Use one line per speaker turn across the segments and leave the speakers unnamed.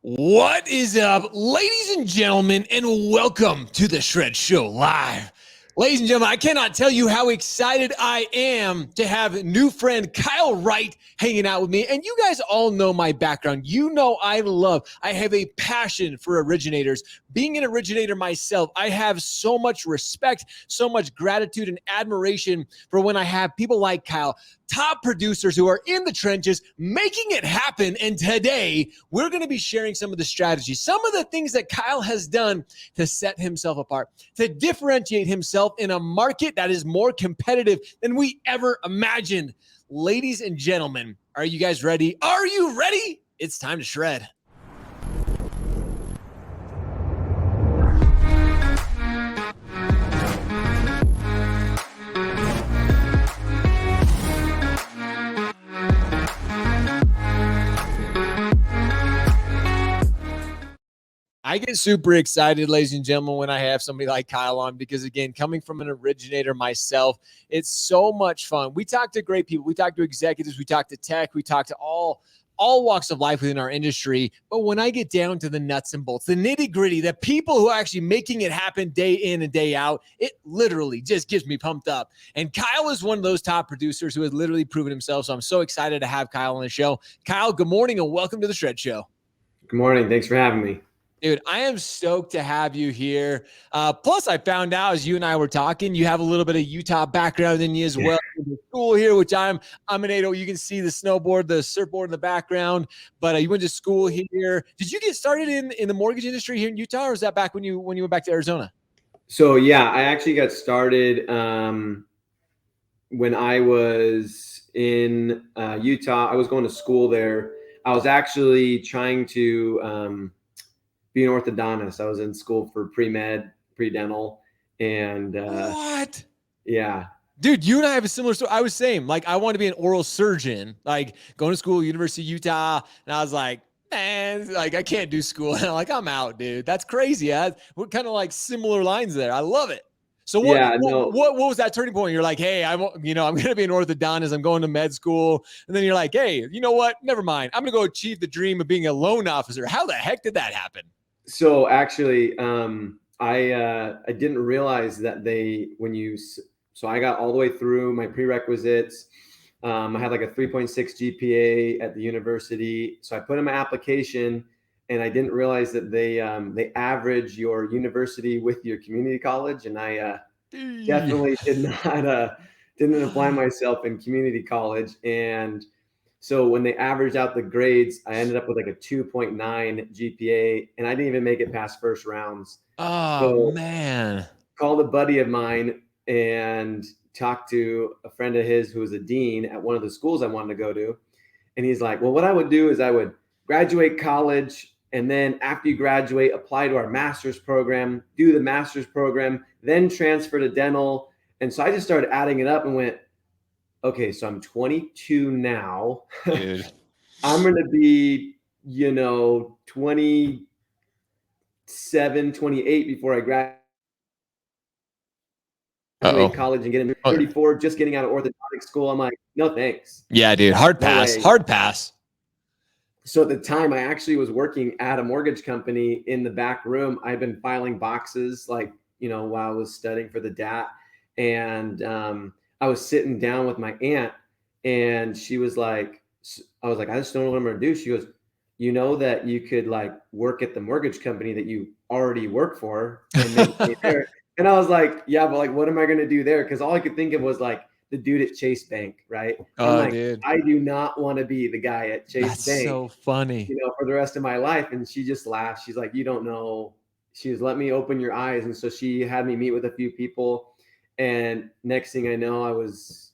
What is up, ladies and gentlemen, and welcome to the Shred Show Live. Ladies and gentlemen, I cannot tell you how excited I am to have new friend Kyle Wright hanging out with me. And you guys all know my background. You know I have a passion for originators. Being an originator myself, I have so much respect, so much gratitude and admiration for when I have people like Kyle, top producers who are in the trenches making it happen. And today we're going to be sharing some of the strategies, some of the things that Kyle has done to set himself apart, to differentiate himself in a market that is more competitive than we ever imagined. Ladies and gentlemen, are you guys ready? Are you ready? It's time to shred. I get super excited, ladies and gentlemen, when I have somebody like Kyle on, because again, coming from an originator myself, it's so much fun. We talk to great people. We talk to executives. We talk to tech. We talk to all walks of life within our industry. But when I get down to the nuts and bolts, the nitty gritty, the people who are actually making it happen day in and day out, it literally just gets me pumped up. And Kyle is one of those top producers who has literally proven himself. So I'm so excited to have Kyle on the show. Kyle, good morning and welcome to the Shred Show.
Good morning. Thanks for having me.
Dude, I am stoked to have you here. Plus, I found out as you and I were talking, you have a little bit of Utah background in you as well. The school here, which I'm an 8-0. You can see the snowboard, the surfboard in the background. But you went to school here. Did you get started in the mortgage industry here in Utah, or was that back when you went back to Arizona?
So yeah, I actually got started when I was in Utah. I was going to school there. I was actually trying to be an orthodontist. I was in school for pre-med, pre-dental, and
what?
Yeah,
dude, you and I have a similar story. I was saying, like, I wanted to be an oral surgeon, like going to school, University of Utah, and I was like, man, like I can't do school. And I'm like, I'm out, dude. That's crazy. We're kind of like similar lines there. I love it. So what was that turning point? You're like, hey, I'm going to be an orthodontist. I'm going to med school. And then you're like, hey, you know what? Never mind. I'm going to go achieve the dream of being a loan officer. How the heck did that happen?
So actually, I didn't realize that so I got all the way through my prerequisites. I had like a 3.6 GPA at the university. So I put in my application and I didn't realize that they average your university with your community college. And I definitely didn't apply myself in community college. And so when they averaged out the grades, I ended up with like a 2.9 GPA, and I didn't even make it past first rounds.
Oh, man.
Called a buddy of mine and talked to a friend of his who was a dean at one of the schools I wanted to go to. And he's like, well, what I would do is I would graduate college, and then after you graduate, apply to our master's program, do the master's program, then transfer to dental. And so I just started adding it up and went, okay, so I'm 22 now.
Dude.
I'm going to be, 27, 28 before I graduate college and get into 34, just getting out of orthodontic school. I'm like, no, thanks.
Yeah, dude. Hard pass. Hard pass.
So at the time, I actually was working at a mortgage company in the back room. I'd been filing boxes while I was studying for the DAT. And I was sitting down with my aunt, and she was like, I was like, I just don't know what I'm going to do. She goes, you know that you could like work at the mortgage company that you already work for and make money there. And I was like, yeah, but like, what am I going to do there? Because all I could think of was like the dude at Chase Bank, right?
Oh,
like,
dude.
I do not want to be the guy at Chase
That's
Bank.
So funny.
For the rest of my life. And she just laughed. She's like, you don't know. She was, let me open your eyes. And so she had me meet with a few people. And next thing I know, I was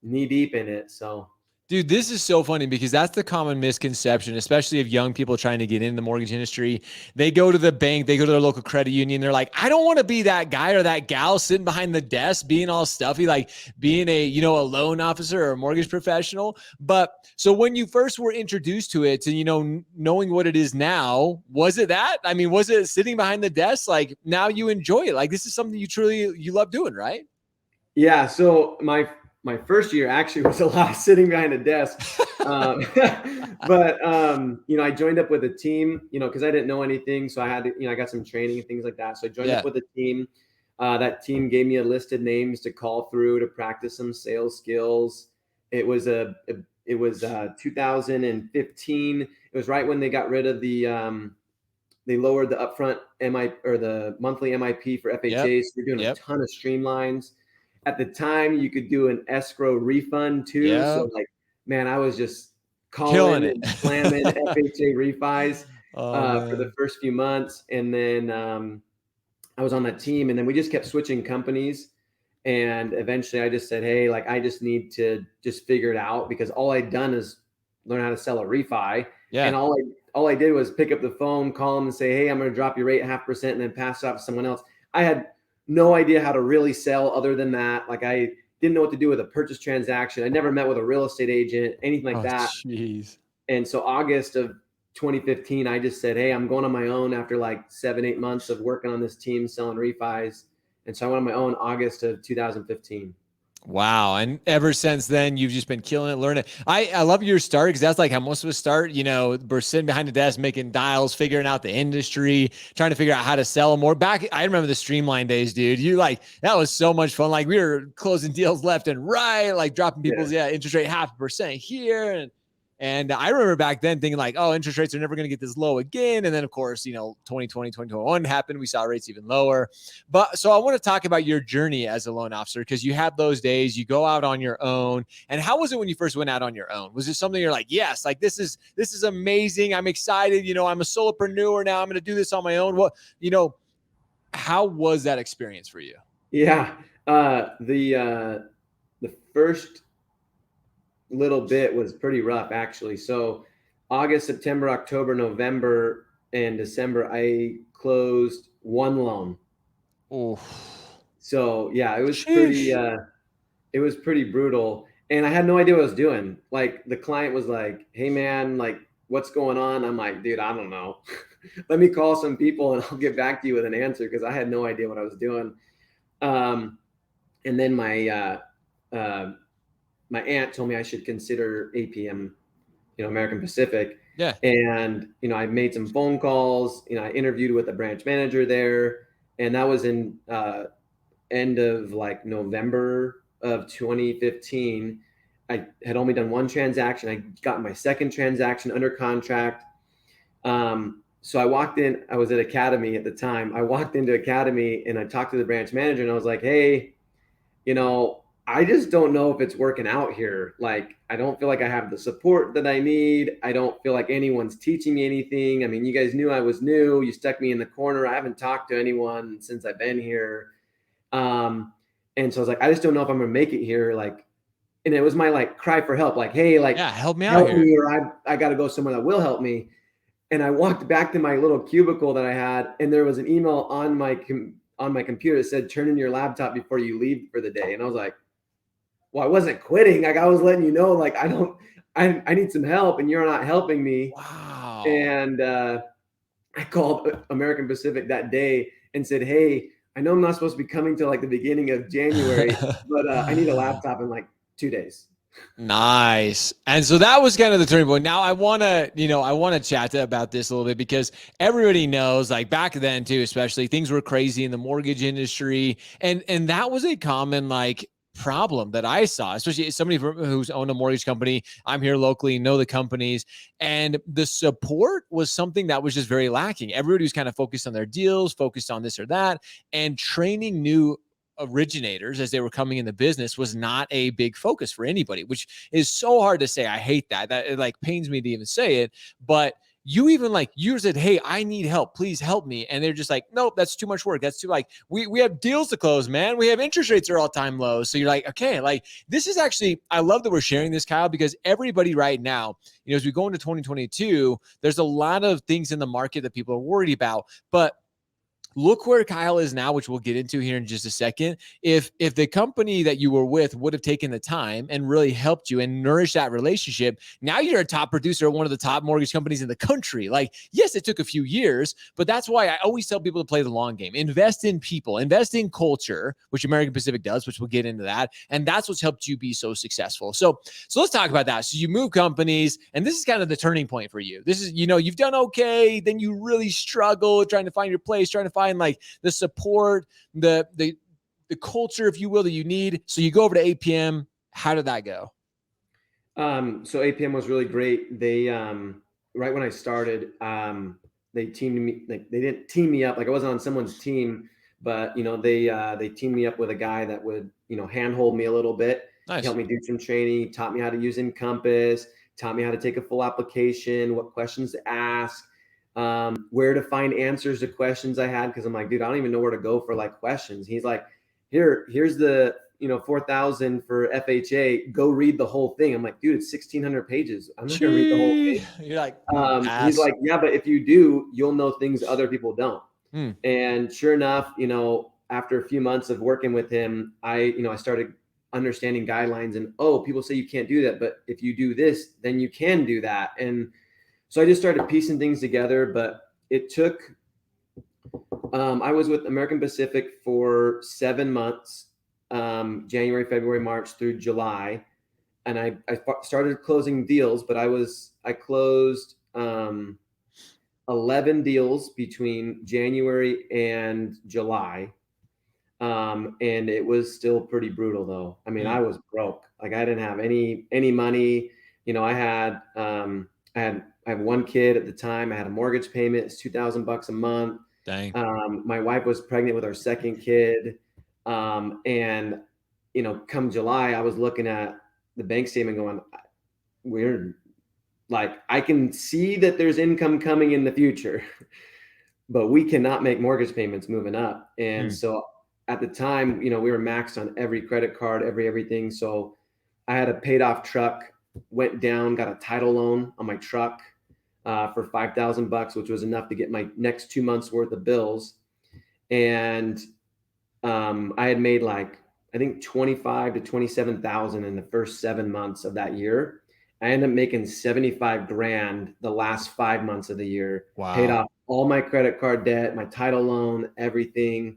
knee deep in it. So,
dude, this is so funny because that's the common misconception, especially of young people trying to get into the mortgage industry. They go to the bank, they go to their local credit union. They're like, I don't want to be that guy or that gal sitting behind the desk, being all stuffy, like being a loan officer or a mortgage professional. But so when you first were introduced to it and, knowing what it is now, was it that? I mean, was it sitting behind the desk? Like now you enjoy it. Like this is something you love doing, right?
Yeah. So my my first year actually was a lot of sitting behind a desk. But I joined up with a team, because I didn't know anything. So I had to, I got some training and things like that. So I joined up with a team. That team gave me a list of names to call through to practice some sales skills. It was 2015. It was right when they got rid of they lowered the upfront or the monthly MIP for FHAs. So they're doing a ton of streamlines. At the time, you could do an escrow refund too. So man, I was just calling and slamming FHA refis for the first few months. And then I was on that team, and then we just kept switching companies. And eventually I just said, hey, I just need to just figure it out, because all I'd done is learn how to sell a refi. And all I did was pick up the phone, call them and say, hey, I'm going to drop your rate 0.5% and then pass it off to someone else. I had no idea how to really sell other than that. I didn't know what to do with a purchase transaction. I never met with a real estate agent, anything like that.
Geez.
And so August of 2015, I just said, hey, I'm going on my own after 7-8 months of working on this team selling refis. And so I went on my own August of 2015.
Wow. And ever since then, you've just been killing it, learning. I love your start, because that's how most of us start. We're sitting behind the desk, making dials, figuring out the industry, trying to figure out how to sell more. Back, I remember the Streamline days, dude. That was so much fun. We were closing deals left and right, dropping people's interest rate 0.5% here. And I remember back then thinking interest rates are never going to get this low again. And then, of course, 2020, 2021 happened. We saw rates even lower. But so I want to talk about your journey as a loan officer, because you have those days, you go out on your own. And how was it when you first went out on your own? Was it something you're yes, this is amazing. I'm excited. I'm a solopreneur now. I'm going to do this on my own. Well, how was that experience for you?
Yeah. The first little bit was pretty rough, actually. So August, September, October, November, and December, I closed one loan.
Oh,
so yeah, it was pretty brutal. And I had no idea what I was doing. The client was like, hey man, what's going on? I'm like, dude, I don't know. Let me call some people and I'll get back to you with an answer, because I had no idea what I was doing. And then my aunt told me I should consider APM, American Pacific.
Yeah.
And, I made some phone calls, I interviewed with the branch manager there, and that was in end of November of 2015. I had only done one transaction. I got my second transaction under contract. So I walked in, I was at Academy at the time. I walked into Academy and I talked to the branch manager, and I was like, hey, I just don't know if it's working out here. I don't feel like I have the support that I need. I don't feel like anyone's teaching me anything. I mean, you guys knew I was new. You stuck me in the corner. I haven't talked to anyone since I've been here. And so I was like, I just don't know if I'm going to make it here. And it was my cry for help. Hey,
help me out here.
Me, or I got to go somewhere that will help me. And I walked back to my little cubicle that I had, and there was an email on my computer that said, turn in your laptop before you leave for the day. And I was like, well, I wasn't quitting. I was letting you know, I need some help and you're not helping me.
Wow.
And I called American Pacific that day and said, hey, I know I'm not supposed to be coming till the beginning of January, but I need a laptop in 2 days.
Nice. And so that was kind of the turning point. Now I want to chat about this a little bit, because everybody knows, back then too, especially, things were crazy in the mortgage industry. And that was a common, problem that I saw, especially as somebody who's owned a mortgage company. I'm here locally, know the companies, and the support was something that was just very lacking. Everybody was kind of focused on their deals, focused on this or that, and training new originators as they were coming in the business was not a big focus for anybody, which is so hard to say. I hate that. That it pains me to even say it, but you said, hey, I need help. Please help me. And they're just like, nope, that's too much work. That's too we have deals to close, man. We have interest rates are all time low. So you're like, okay, this is actually, I love that we're sharing this, Kyle, because everybody right now, as we go into 2022, there's a lot of things in the market that people are worried about, but look where Kyle is now, which we'll get into here in just a second. If the company that you were with would have taken the time and really helped you and nourished that relationship, now you're a top producer at one of the top mortgage companies in the country. Like, yes, it took a few years, but that's why I always tell people to play the long game. Invest in people, invest in culture, which American Pacific does, which we'll get into that. And that's what's helped you be so successful. So let's talk about that. So you move companies, and this is kind of the turning point for you. This is, you've done okay, then you really struggle trying to find your place, trying to find like the support, the culture, if you will, that you need. So you go over to APM. How did that go?
So APM was really great. They right when I started, they teamed me. Like, they didn't team me up. Like, I wasn't on someone's team, but they teamed me up with a guy that would handhold me a little bit.
Nice.
He helped me do some training, taught me how to use Encompass, taught me how to take a full application, what questions to ask, where to find answers to questions I had. Cause I'm like, dude, I don't even know where to go for like questions. He's like, here's the 4,000 for FHA, go read the whole thing. I'm like, dude, it's 1,600 pages. I'm not going to read the whole thing.
You're like,
he's like, yeah, but if you do, you'll know things other people don't. And sure enough, after a few months of working with him, I started understanding guidelines and, people say you can't do that, but if you do this, then you can do that. And so I just started piecing things together, but it took, I was with American Pacific for 7 months, January, February, March through July. And I started closing deals, but I closed 11 deals between January and July. And it was still pretty brutal though. I mean, I was broke. Like, I didn't have any money. I have one kid at the time. I had a mortgage payment. It's $2,000 a month.
Dang.
My wife was pregnant with our second kid. And come July, I was looking at the bank statement going, we're like, I can see that there's income coming in the future, but we cannot make mortgage payments moving up. And so at the time, we were maxed on every credit card, everything. So I had a paid off truck, went down, got a title loan on my truck for $5,000, which was enough to get my next 2 months worth of bills. And I had made like, I think 25 to 27,000 in the first 7 months of that year. I ended up making 75 grand the last 5 months of the year.
Wow.
Paid off all my credit card debt, my title loan, everything.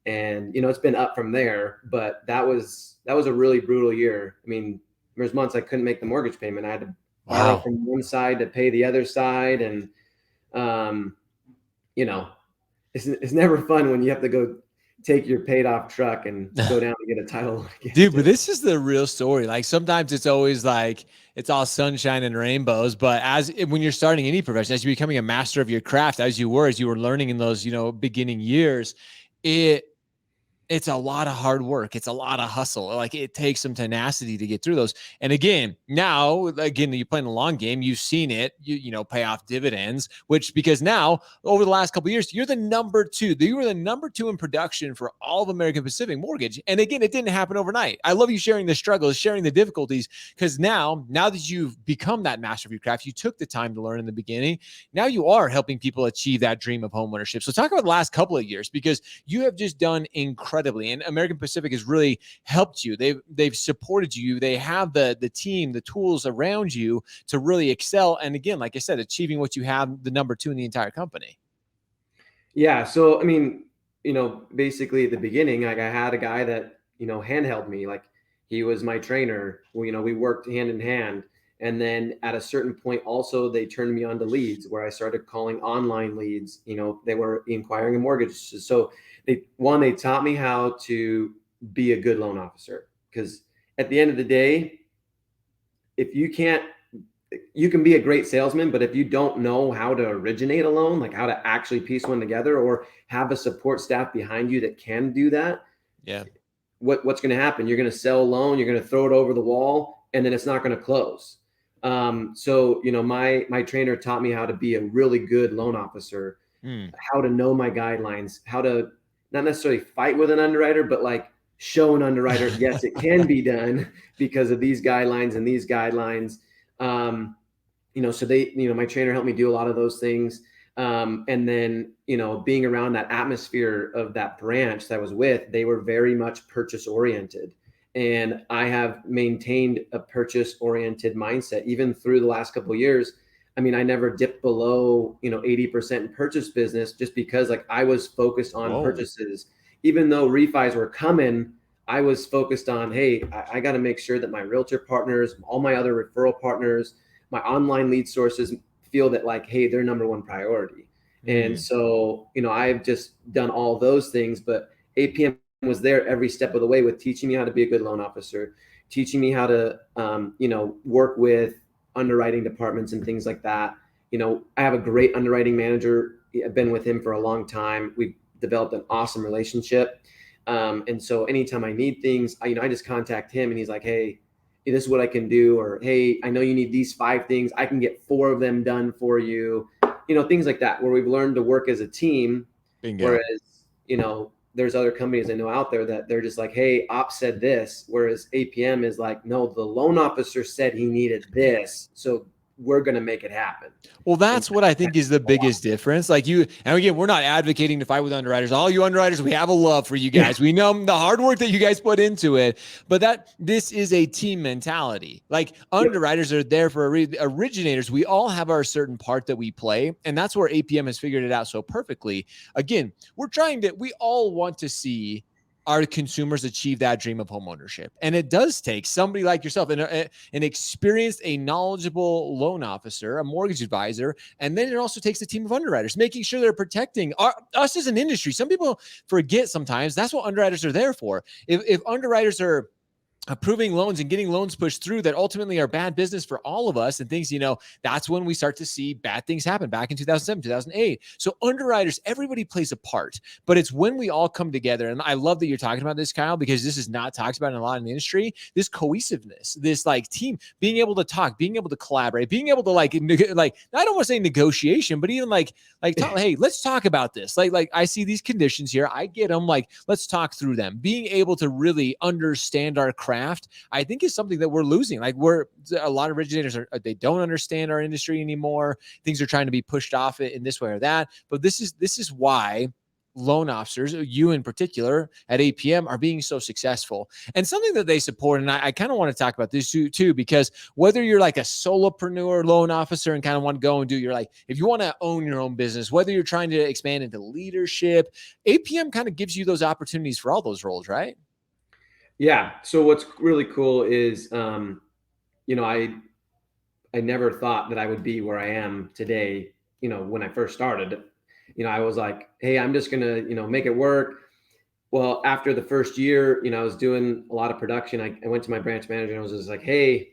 And, it's been up from there, but that was a really brutal year. I mean, there's months I couldn't make the mortgage payment. I had to borrow from one side to pay the other side. And, it's never fun when you have to go take your paid off truck and go down and get a title.
Dude, but this is the real story. Like, sometimes it's always like, it's all sunshine and rainbows, but when you're starting any profession, as you're becoming a master of your craft, as you were learning in those, beginning years, it's a lot of hard work. It's a lot of hustle. Like, it takes some tenacity to get through those. And again, you're playing the long game. You've seen it, pay off dividends, because now over the last couple of years, you're the number two. You were the number two in production for all of American Pacific Mortgage. And again, it didn't happen overnight. I love you sharing the struggles, sharing the difficulties, because now that you've become that master of your craft, you took the time to learn in the beginning. Now you are helping people achieve that dream of homeownership. So talk about the last couple of years, because you have just done incredible. And American Pacific has really helped you. They've supported you. They have the team, the tools around you to really excel. And again, like I said, achieving what you have, the number two in the entire company.
Yeah. So, I mean, basically at the beginning, like, I had a guy that, handheld me. Like, he was my trainer. We worked hand in hand. And then at a certain point also, they turned me on to leads, where I started calling online leads. They were inquiring a mortgage. So they taught me how to be a good loan officer, because at the end of the day, if you can be a great salesman, but if you don't know how to originate a loan, like how to actually piece one together or have a support staff behind you that can do that, what's going to happen? You're going to sell a loan, you're going to throw it over the wall, and then it's not going to close. So, my trainer taught me how to be a really good loan officer, how to know my guidelines, how to not necessarily fight with an underwriter, but like show an underwriter, yes, it can be done because of these guidelines and these guidelines. So my trainer helped me do a lot of those things. And then, being around that atmosphere of that branch that I was with, they were very much purchase oriented. And I have maintained a purchase oriented mindset even through the last couple of years. I mean, I never dipped below, 80% in purchase business, just because like I was focused on purchases. Even though refis were coming, I was focused on, hey, I got to make sure that my realtor partners, all my other referral partners, my online lead sources feel that like, hey, they're number one priority. And so, I've just done all those things, but APM was there every step of the way with teaching me how to be a good loan officer, teaching me how to, work with underwriting departments and things like that. I have a great underwriting manager. I've been with him for a long time. We've developed an awesome relationship. And so anytime I need things, I just contact him and he's like, hey, this is what I can do. Or, hey, I know you need these 5 things. I can get 4 of them done for you. Things like that, where we've learned to work as a team.
Bingo.
Whereas, there's other companies I know out there that they're just like, hey, ops said this. Whereas APM is like, no, the loan officer said he needed this. So we're going to make it happen.
Well, that's what I think is the biggest difference. Like and again, we're not advocating to fight with underwriters. All you underwriters, we have a love for you guys. We know the hard work that you guys put into it, but this is a team mentality. Like underwriters are there for originators. We all have our certain part that we play. And that's where APM has figured it out so perfectly. Again, we all want to see our consumers achieve that dream of homeownership. And it does take somebody like yourself, an experienced, a knowledgeable loan officer, a mortgage advisor. And then it also takes a team of underwriters, making sure they're protecting us as an industry. Some people forget sometimes that's what underwriters are there for. If underwriters are approving loans and getting loans pushed through that ultimately are bad business for all of us and things, that's when we start to see bad things happen back in 2007, 2008. So underwriters, everybody plays a part, but it's when we all come together. And I love that you're talking about this, Kyle, because this is not talked about in a lot in the industry, this cohesiveness, this like team, being able to talk, being able to collaborate, being able to I don't want to say negotiation, but even talk, hey, let's talk about this. Like I see these conditions here. I get them. Like, let's talk through them. Being able to really understand our craft, I think, is something that we're losing. Like a lot of originators they don't understand our industry anymore. Things are trying to be pushed off in this way or that. But this is why loan officers, you in particular at APM, are being so successful, and something that they support. And I kind of want to talk about this too, because whether you're like a solopreneur loan officer and kind of want to go and if you want to own your own business, whether you're trying to expand into leadership, APM kind of gives you those opportunities for all those roles, right?
Yeah. So what's really cool is, I never thought that I would be where I am today. When I first started, I was like, hey, I'm just going to, make it work. Well, after the first year, I was doing a lot of production. I went to my branch manager and I was just like, hey,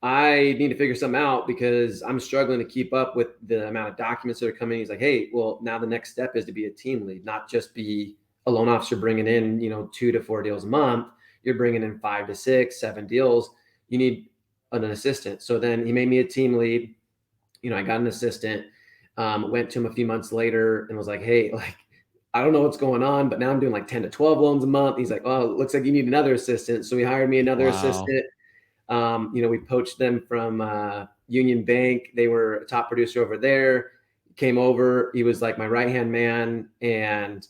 I need to figure something out because I'm struggling to keep up with the amount of documents that are coming. He's like, hey, well, now the next step is to be a team lead, not just be a loan officer bringing in, 2 to 4 deals a month. You're bringing in 5 to 6, 7 deals. You need an assistant. So then he made me a team lead. I got an assistant, went to him a few months later and was like, hey, I don't know what's going on, but now I'm doing like 10 to 12 loans a month. He's like, oh, it looks like you need another assistant. So he hired me another assistant. We poached them from Union Bank. They were a top producer over there. Came over. He was like my right-hand man. And,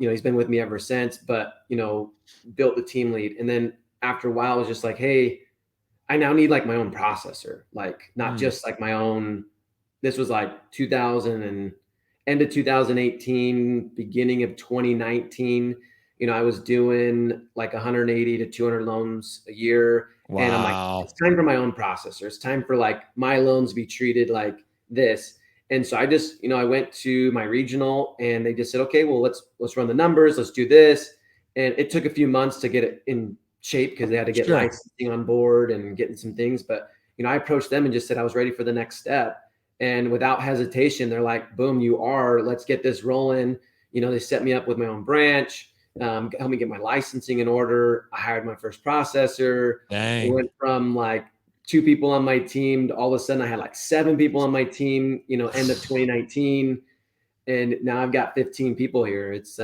he's been with me ever since, but, built the team lead. And then after a while, I was just like, hey, I now need like my own processor, like not just like my own. This was like 2000 and end of 2018, beginning of 2019. I was doing like 180 to 200 loans a year. Wow. And I'm like, it's time for my own processor. It's time for like my loans to be treated like this. And so I just, I went to my regional and they just said, okay, well, let's run the numbers. Let's do this. And it took a few months to get it in shape because they had to get licensing on board and getting some things. But, I approached them and just said I was ready for the next step. And without hesitation, they're like, boom, let's get this rolling. They set me up with my own branch, helped me get my licensing in order. I hired my first processor. It went from like 2 people on my team to all of a sudden I had like 7 people on my team, end of 2019. And now I've got 15 people here. It's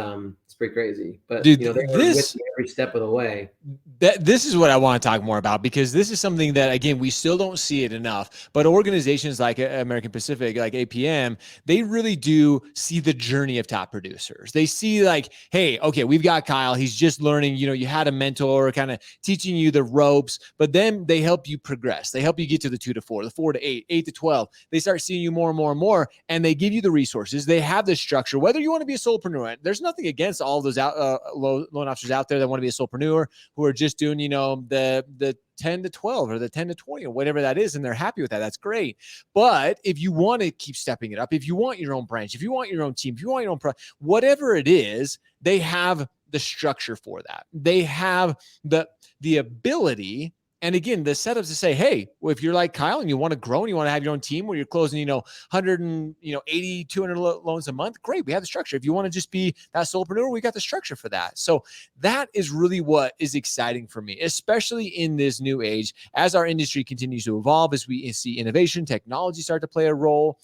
It's pretty crazy. But,
Dude,
they were with me every step of the way.
This is what I want to talk more about, because this is something that, again, we still don't see it enough, but organizations like American Pacific, like APM, they really do see the journey of top producers. They see like, hey, okay, we've got Kyle, he's just learning, you had a mentor kind of teaching you the ropes, but then they help you progress. They help you get to the 2 to 4, the 4 to 8, 8 to 12. They start seeing you more and more and more, and they give you the resources. They have the structure, whether you want to be a solopreneur. There's nothing against all those loan officers out there that want to be a solopreneur, who are just doing, the 10 to 12 or the 10 to 20 or whatever that is, and they're happy with that. That's great. But if you want to keep stepping it up, if you want your own branch, if you want your own team, if you want your own whatever it is, they have the structure for that. They have the ability. And again, the setups to say, hey, well, if you're like Kyle and you want to grow and you want to have your own team where you're closing, 180, 200 loans a month, great. We have the structure. If you want to just be that solopreneur, we got the structure for that. So that is really what is exciting for me, especially in this new age, as our industry continues to evolve, as we see innovation, technology start to play a role.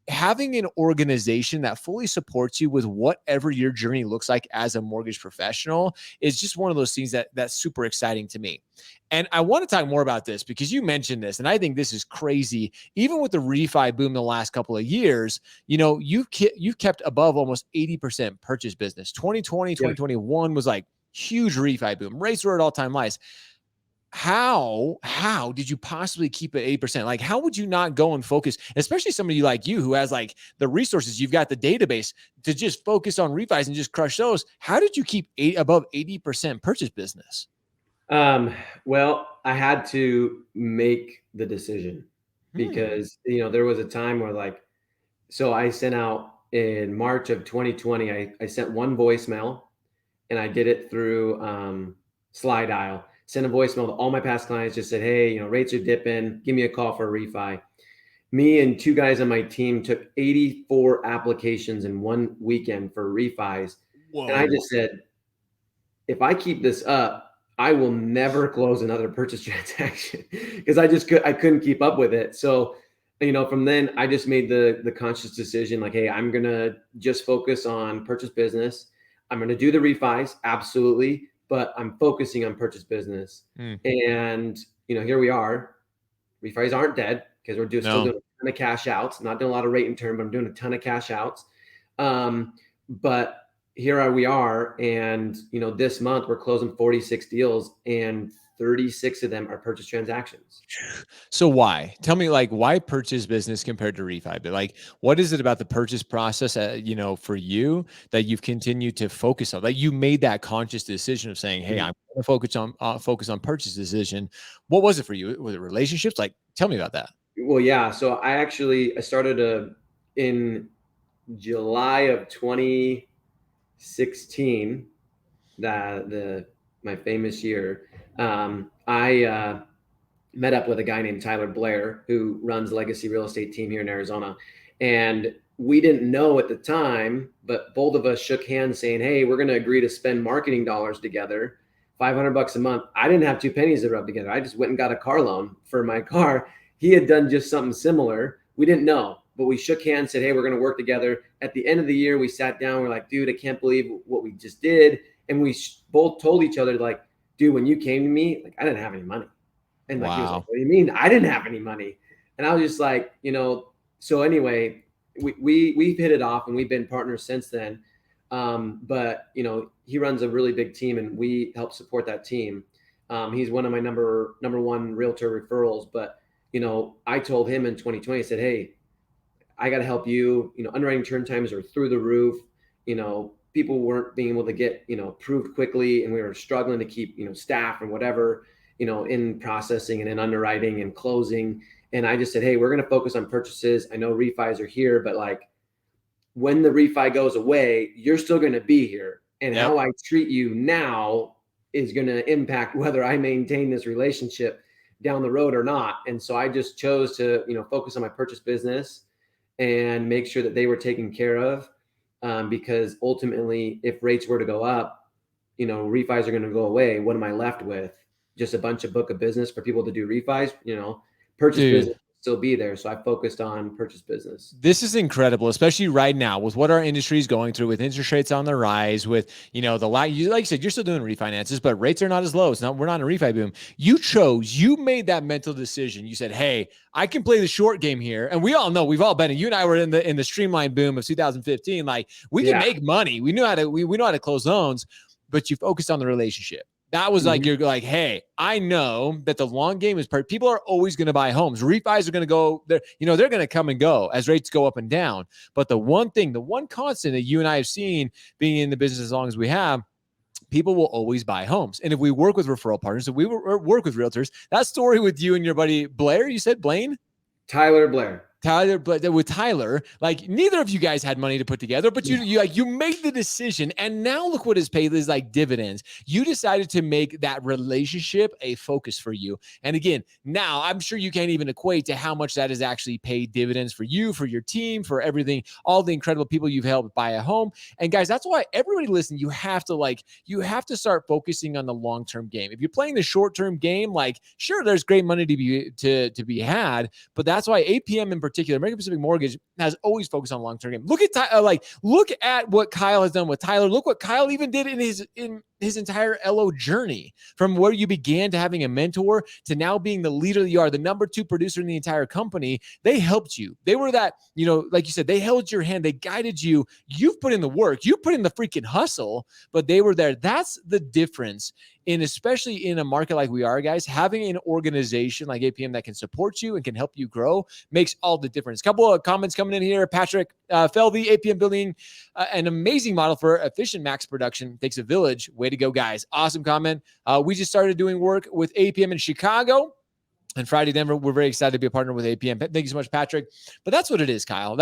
Having an organization that fully supports you with whatever your journey looks like as a mortgage professional is just one of those things that's super exciting to me. And I want to talk more about this because you mentioned this, and I think this is crazy. Even with the refi boom the last couple of years, you've kept above almost 80% purchase business. 2020, 2021 was like huge refi boom. Rates were at all-time highs. How did you possibly keep it 8%? Like, how would you not go and focus, especially somebody like you who has like the resources, you've got the database to just focus on refis and just crush those? How did you keep above 80% purchase business?
Well, I had to make the decision because, there was a time where so I sent out in March of 2020, I sent one voicemail, and I did it through Slide Dial. Sent a voicemail to all my past clients, just said, hey, rates are dipping. Give me a call for a refi. Me and two guys on my team took 84 applications in one weekend for refis. Whoa. And I just said, if I keep this up, I will never close another purchase transaction because I couldn't keep up with it. So, from then I just made the conscious decision, like, hey, I'm going to just focus on purchase business. I'm going to do the refis. Absolutely. But I'm focusing on purchase business. And, here we are. Refis aren't dead because we're still doing a ton of cash outs, not doing a lot of rate and term, but I'm doing a ton of cash outs. But here we are. And, this month we're closing 46 deals and 36 of them are purchase transactions.
So why? Tell me, why purchase business compared to refi? But what is it about the purchase process, for you that you've continued to focus on? Like, you made that conscious decision of saying, hey, I'm going to focus on purchase decision. What was it for you? Was it relationships? Tell me about that.
Well, yeah. So I started in July of 2016, my famous year. I met up with a guy named Tyler Blair, who runs Legacy Real Estate team here in Arizona. And we didn't know at the time, but both of us shook hands saying, hey, we're going to agree to spend marketing dollars together, $500 a month. I didn't have two pennies to rub together. I just went and got a car loan for my car. He had done just something similar. We didn't know, but we shook hands, said, hey, we're going to work together. At the end of the year, we sat down. We're like, dude, I can't believe what we just did. And we both told each other, like, dude, when you came to me, I didn't have any money. And he was like, what do you mean? I didn't have any money. And I was just like, so anyway, we've hit it off and we've been partners since then. But he runs a really big team and we help support that team. He's one of my number one realtor referrals. But, I told him in 2020, I said, hey, I got to help you. Underwriting turn times are through the roof. People weren't being able to get, approved quickly, and we were struggling to keep, staff and whatever, in processing and in underwriting and closing. And I just said, hey, we're going to focus on purchases. I know refis are here, but when the refi goes away, you're still going to be here. And how I treat you now is going to impact whether I maintain this relationship down the road or not. And so I just chose to, focus on my purchase business and make sure that they were taken care of. Because ultimately, if rates were to go up, refis are going to go away. What am I left with? Just a bunch of book of business for people to do refis, purchase business still be there. So I focused on purchase business.
This is incredible, especially right now with what our industry is going through, with interest rates on the rise, with, like you said, you're still doing refinances, but rates are not as low. We're not in a refi boom. You made that mental decision. You said, hey, I can play the short game here. And we all know, we've all been, you and I were in the streamline boom of 2015. Like, we can make money. We know how to close loans, but you focused on the relationship. That was like, you're like, hey, I know that the long game is people are always going to buy homes. Refis are going to go there. They're going to come and go as rates go up and down. But the one constant that you and I have seen being in the business as long as we have, people will always buy homes. And if we work with referral partners, if we work with realtors, that story with you and your buddy Blair, you said Blaine?
Tyler Blair.
But with Tyler, like, neither of you guys had money to put together, but you made the decision, and now look what has paid is like dividends. You decided to make that relationship a focus for you. And again, now I'm sure you can't even equate to how much that has actually paid dividends for you, for your team, for everything, all the incredible people you've helped buy a home. And guys, that's why everybody listen, you have to start focusing on the long-term game. If you're playing the short-term game, like, sure, there's great money to be had, but that's why APM in particular, American Pacific Mortgage, has always focused on long-term game. Look at what Kyle has done with Tyler. Look what Kyle even did in his entire LO journey, from where you began to having a mentor to now being the leader that you are, the number 2 producer in the entire company. They helped you. They were that, like you said, they held your hand. They guided you. You've put in the work. You put in the freaking hustle, but they were there. That's the difference. And especially in a market like we are, guys, having an organization like APM that can support you and can help you grow makes all the difference. Couple of comments coming in here. Patrick Felvey, APM building an amazing model for efficient max production. Takes a village. Way to go, guys. Awesome comment. We just started doing work with APM in Chicago. And Friday, Denver, we're very excited to be a partner with APM. Thank you so much, Patrick. But that's what it is, Kyle.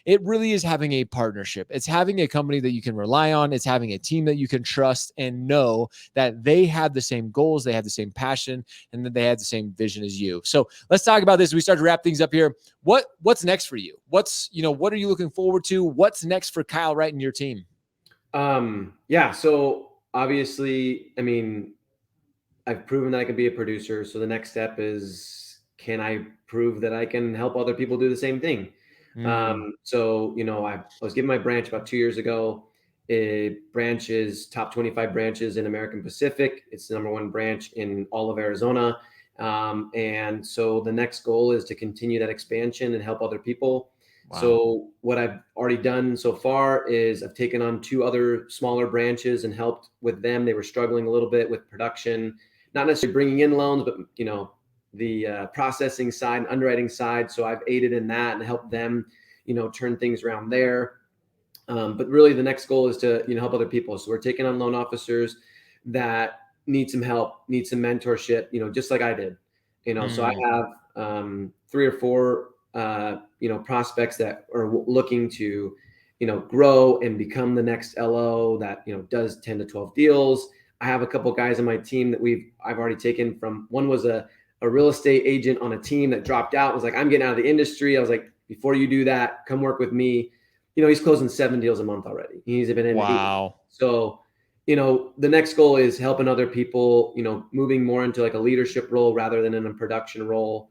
It really is having a partnership. It's having a company that you can rely on. It's having a team that you can trust and know that they have the same goals, they have the same passion, and that they have the same vision as you. So let's talk about this. We start to wrap things up here. What's next for you? What are you looking forward to? What's next for Kyle Wright and your team?
So obviously, I've proven that I can be a producer. So the next step is, can I prove that I can help other people do the same thing? I was given my branch about 2 years ago. It branches top 25 branches in American Pacific. It's the number 1 branch in all of Arizona. And so the next goal is to continue that expansion and help other people. Wow. So what I've already done so far is I've taken on 2 other smaller branches and helped with them. They were struggling a little bit with production, not necessarily bringing in loans, but the processing side and underwriting side. So I've aided in that and helped them, turn things around there. But really the next goal is to, help other people. So we're taking on loan officers that need some help, need some mentorship, just like I did, So I have 3 or 4, prospects that are looking to, grow and become the next LO that, does 10 to 12 deals. I have a couple guys on my team that I've already taken from. One was a real estate agent on a team that dropped out, was like, I'm getting out of the industry. I was like, before you do that, come work with me. He's closing 7 deals a month already. He's been in.
Wow.
8. So, the next goal is helping other people, moving more into like a leadership role rather than in a production role,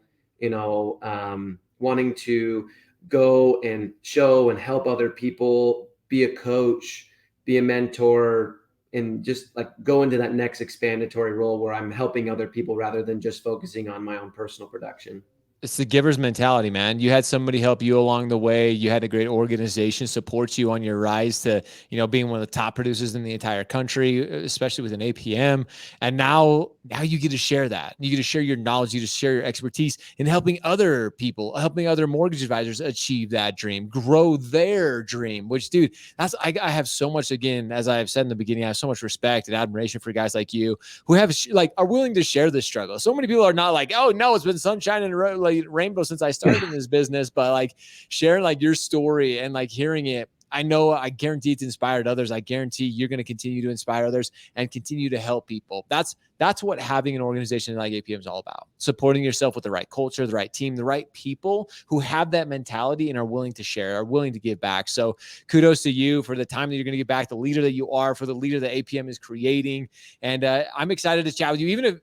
wanting to go and show and help other people, be a coach, be a mentor, and just like go into that next expandatory role where I'm helping other people rather than just focusing on my own personal production.
It's the giver's mentality, man. You had somebody help you along the way. You had a great organization support you on your rise to, being one of the top producers in the entire country, especially with an APM. And now you get to share that. You get to share your knowledge. You get to share your expertise in helping other people, helping other mortgage advisors achieve that dream, grow their dream, which, dude, I have so much, again, as I've said in the beginning, I have so much respect and admiration for guys like you who have are willing to share this struggle. So many people are not like, oh no, it's been sunshine and rainbow since I started in this business, but like sharing like your story and like hearing it, I guarantee it's inspired others. I guarantee you're going to continue to inspire others and continue to help people. That's what having an organization like APM is all about. Supporting yourself with the right culture, the right team, the right people who have that mentality and are willing to share, are willing to give back. So kudos to you for the time that you're going to give back, the leader that you are, for the leader that APM is creating. And I'm excited to chat with you, even if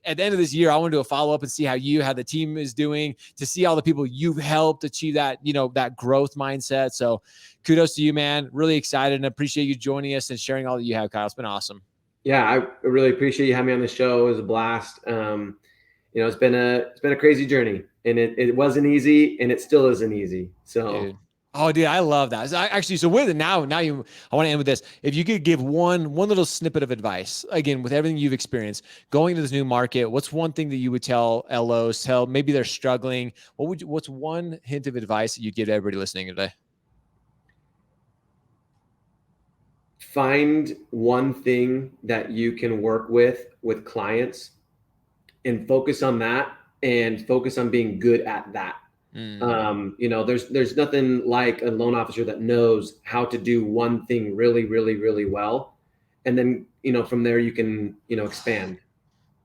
at the end of this year, I want to do a follow-up and see how the team is doing, to see all the people you've helped achieve that, that growth mindset. So kudos to you, man. Really excited and appreciate you joining us and sharing all that you have, Kyle. It's been awesome.
Yeah, I really appreciate you having me on the show. It was a blast. It's been a crazy journey, and it wasn't easy, and it still isn't easy. So,
dude, I love that. So with it now, I want to end with this. If you could give one little snippet of advice, again, with everything you've experienced going to this new market, what's one thing that you would tell LOs? Maybe they're struggling. What's one hint of advice that you'd give to everybody listening today?
Find one thing that you can work with clients and focus on that, and focus on being good at that. There's nothing like a loan officer that knows how to do one thing really, really, really well. And then, from there you can, expand.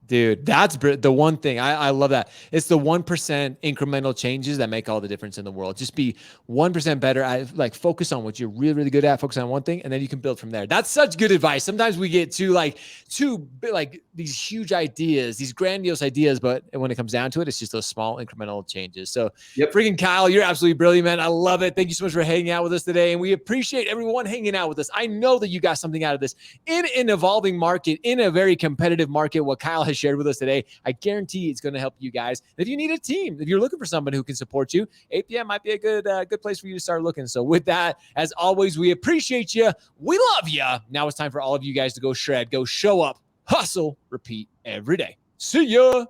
Dude, that's the one thing. I love that. It's the 1% incremental changes that make all the difference in the world. Just be 1% better. Focus on what you're really, really good at. Focus on one thing, and then you can build from there. That's such good advice. Sometimes we get too these huge ideas, these grandiose ideas, but when it comes down to it, it's just those small incremental changes. So freaking Kyle, you're absolutely brilliant, man. I love it. Thank you so much for hanging out with us today. And we appreciate everyone hanging out with us. I know that you got something out of this in an evolving market, in a very competitive market. What Kyle has shared with us today, I guarantee it's going to help you guys. If you need a team, if you're looking for someone who can support you, APM might be a good place for you to start looking. So with that, as always, we appreciate you. We love you. Now it's time for all of you guys to go shred, go show up, hustle, repeat every day. See ya.